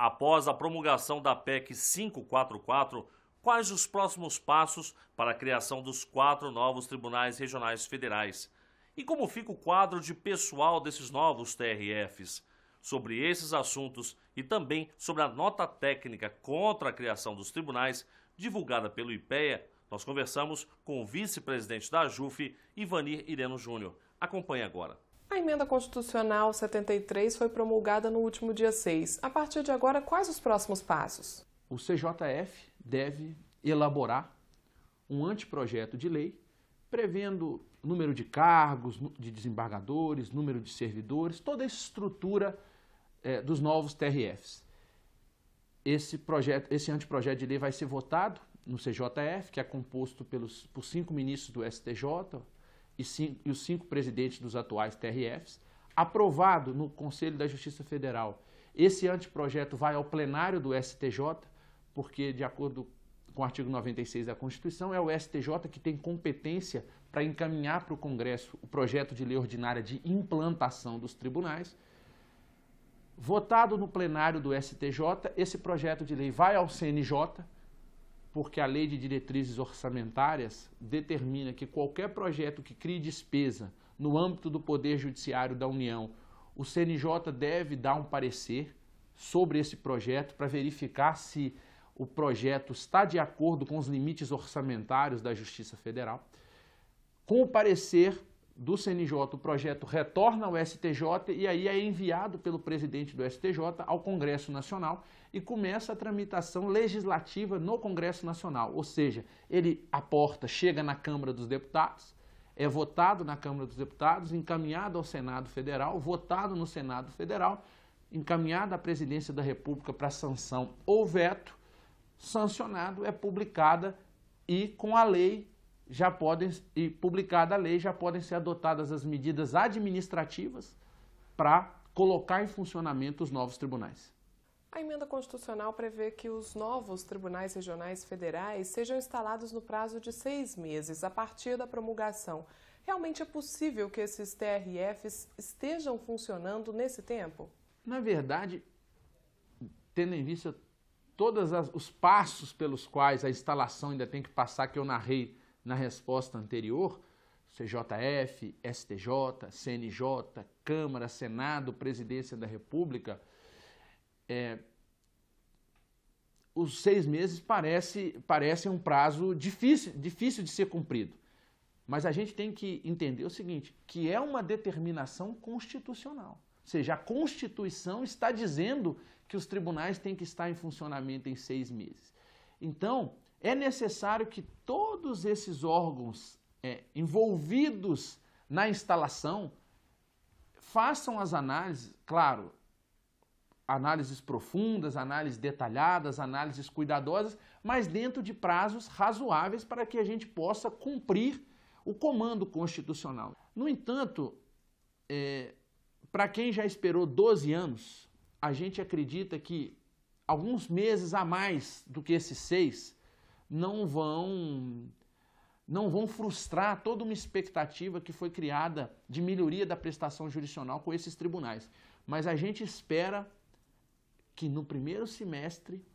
Após a promulgação da PEC 544, quais os próximos passos para a criação dos 4 novos tribunais regionais federais? E como fica o quadro de pessoal desses novos TRFs? Sobre esses assuntos e também sobre a nota técnica contra a criação dos tribunais, divulgada pelo IPEA, nós conversamos com o vice-presidente da AJUF, Ivanir Ireno Júnior. Acompanhe agora. A Emenda Constitucional 73 foi promulgada no último dia 6. A partir de agora, quais os próximos passos? O CJF deve elaborar um anteprojeto de lei prevendo número de cargos, de desembargadores, número de servidores, toda a estrutura dos novos TRFs. Esse anteprojeto de lei vai ser votado no CJF, que é composto por 5 ministros do STJ, e os 5 presidentes dos atuais TRFs, aprovado no Conselho da Justiça Federal. Esse anteprojeto vai ao plenário do STJ, porque, de acordo com o artigo 96 da Constituição, é o STJ que tem competência para encaminhar para o Congresso o projeto de lei ordinária de implantação dos tribunais. Votado no plenário do STJ, esse projeto de lei vai ao CNJ, porque a Lei de Diretrizes Orçamentárias determina que qualquer projeto que crie despesa no âmbito do Poder Judiciário da União, o CNJ deve dar um parecer sobre esse projeto para verificar se o projeto está de acordo com os limites orçamentários da Justiça Federal. Com o parecer do CNJ, o projeto retorna ao STJ e aí é enviado pelo presidente do STJ ao Congresso Nacional e começa a tramitação legislativa no Congresso Nacional, ou seja, ele aporta, chega na Câmara dos Deputados, é votado na Câmara dos Deputados, encaminhado ao Senado Federal, votado no Senado Federal, encaminhado à Presidência da República para sanção ou veto, sancionado, é publicada e com a lei publicada a lei, já podem ser adotadas as medidas administrativas para colocar em funcionamento os novos tribunais. A Emenda Constitucional prevê que os novos tribunais regionais federais sejam instalados no prazo de 6 meses, a partir da promulgação. Realmente é possível que esses TRFs estejam funcionando nesse tempo? Na verdade, tendo em vista todos os passos pelos quais a instalação ainda tem que passar, que eu narrei na resposta anterior, CJF, STJ, CNJ, Câmara, Senado, Presidência da República, os 6 meses parece um prazo difícil de ser cumprido. Mas a gente tem que entender o seguinte, que é uma determinação constitucional. Ou seja, a Constituição está dizendo que os tribunais têm que estar em funcionamento em 6 meses. Então, é necessário que todos esses órgãos envolvidos na instalação façam as análises, claro, análises profundas, análises detalhadas, análises cuidadosas, mas dentro de prazos razoáveis para que a gente possa cumprir o comando constitucional. No entanto, para quem já esperou 12 anos, a gente acredita que alguns meses a mais do que esses 6 não vão frustrar toda uma expectativa que foi criada de melhoria da prestação jurisdicional com esses tribunais. Mas a gente espera que no primeiro semestre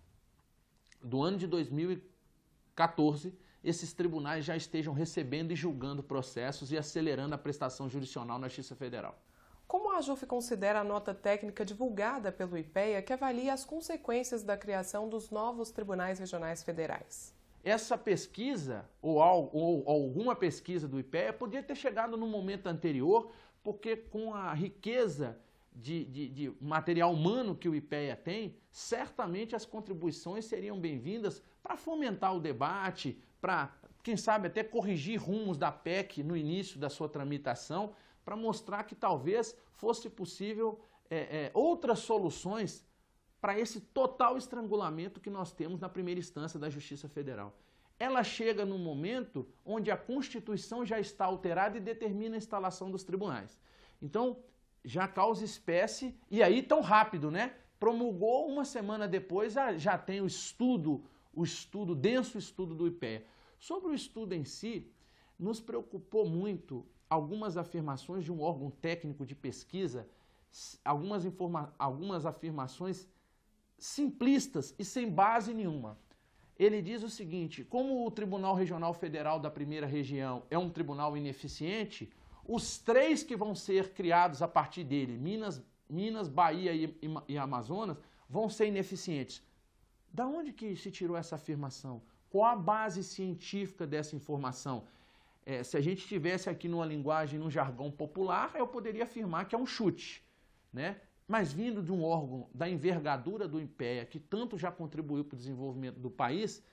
do ano de 2014, esses tribunais já estejam recebendo e julgando processos e acelerando a prestação jurisdicional na Justiça Federal. Como a AJUF considera a nota técnica divulgada pelo IPEA que avalia as consequências da criação dos novos tribunais regionais federais? Essa pesquisa, ou alguma pesquisa do IPEA, podia ter chegado no momento anterior, porque com a riqueza de material humano que o IPEA tem, certamente as contribuições seriam bem-vindas para fomentar o debate, para, quem sabe, até corrigir rumos da PEC no início da sua tramitação, para mostrar que talvez fosse possível outras soluções para esse total estrangulamento que nós temos na primeira instância da Justiça Federal. Ela chega num momento onde a Constituição já está alterada e determina a instalação dos tribunais. Então, já causa espécie, e aí tão rápido, né? Promulgou, uma semana depois, já tem o denso estudo do IPEA. Sobre o estudo em si, nos preocupou muito algumas afirmações de um órgão técnico de pesquisa, algumas afirmações simplistas e sem base nenhuma. Ele diz o seguinte: como o Tribunal Regional Federal da Primeira Região é um tribunal ineficiente, os 3 que vão ser criados a partir dele, Minas, Bahia e Amazonas, vão ser ineficientes. Da onde que se tirou essa afirmação? Qual a base científica dessa informação? Se a gente estivesse aqui numa linguagem, num jargão popular, eu poderia afirmar que é um chute, né? Mas vindo de um órgão da envergadura do IPEA, que tanto já contribuiu para o desenvolvimento do país,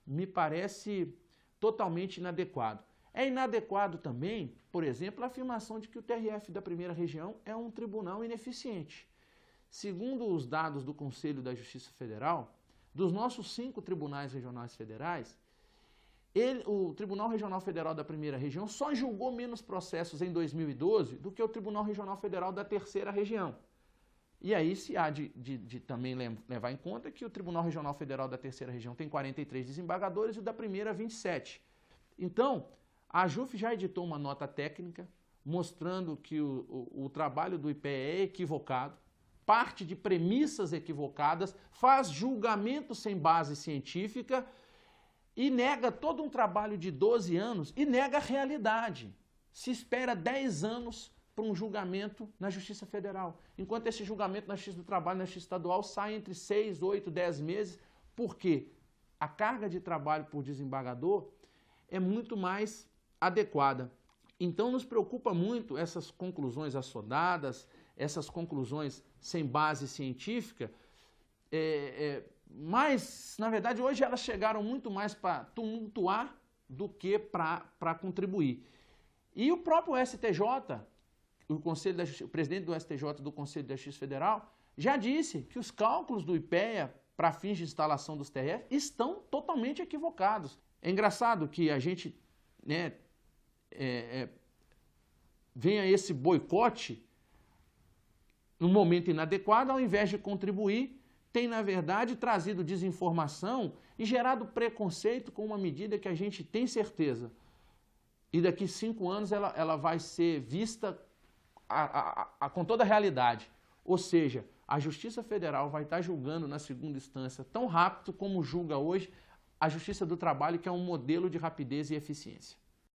me parece totalmente inadequado. É inadequado também, por exemplo, a afirmação de que o TRF da Primeira Região é um tribunal ineficiente. Segundo os dados do Conselho da Justiça Federal, dos nossos 5 tribunais regionais federais, o Tribunal Regional Federal da Primeira Região só julgou menos processos em 2012 do que o Tribunal Regional Federal da Terceira Região. E aí se há de também levar em conta que o Tribunal Regional Federal da Terceira Região tem 43 desembargadores e o da Primeira 27. Então, a AJUF já editou uma nota técnica mostrando que o trabalho do IPEA é equivocado, parte de premissas equivocadas, faz julgamento sem base científica e nega todo um trabalho de 12 anos e nega a realidade. Se espera 10 anos para um julgamento na Justiça Federal, enquanto esse julgamento na Justiça do Trabalho, na Justiça Estadual, sai entre 6, 8, 10 meses, porque a carga de trabalho por desembargador é muito mais adequada. Então nos preocupa muito essas conclusões assodadas, essas conclusões sem base científica, mas, na verdade, hoje elas chegaram muito mais para tumultuar do que para contribuir. E o próprio STJ, o presidente do STJ do Conselho da Justiça Federal, já disse que os cálculos do IPEA para fins de instalação dos TRF estão totalmente equivocados. É engraçado que a gente venha esse boicote num momento inadequado, ao invés de contribuir, tem, na verdade, trazido desinformação e gerado preconceito com uma medida que a gente tem certeza. E daqui 5 anos ela vai ser vista com toda a realidade. Ou seja, a Justiça Federal vai estar julgando na segunda instância tão rápido como julga hoje a Justiça do Trabalho, que é um modelo de rapidez e eficiência.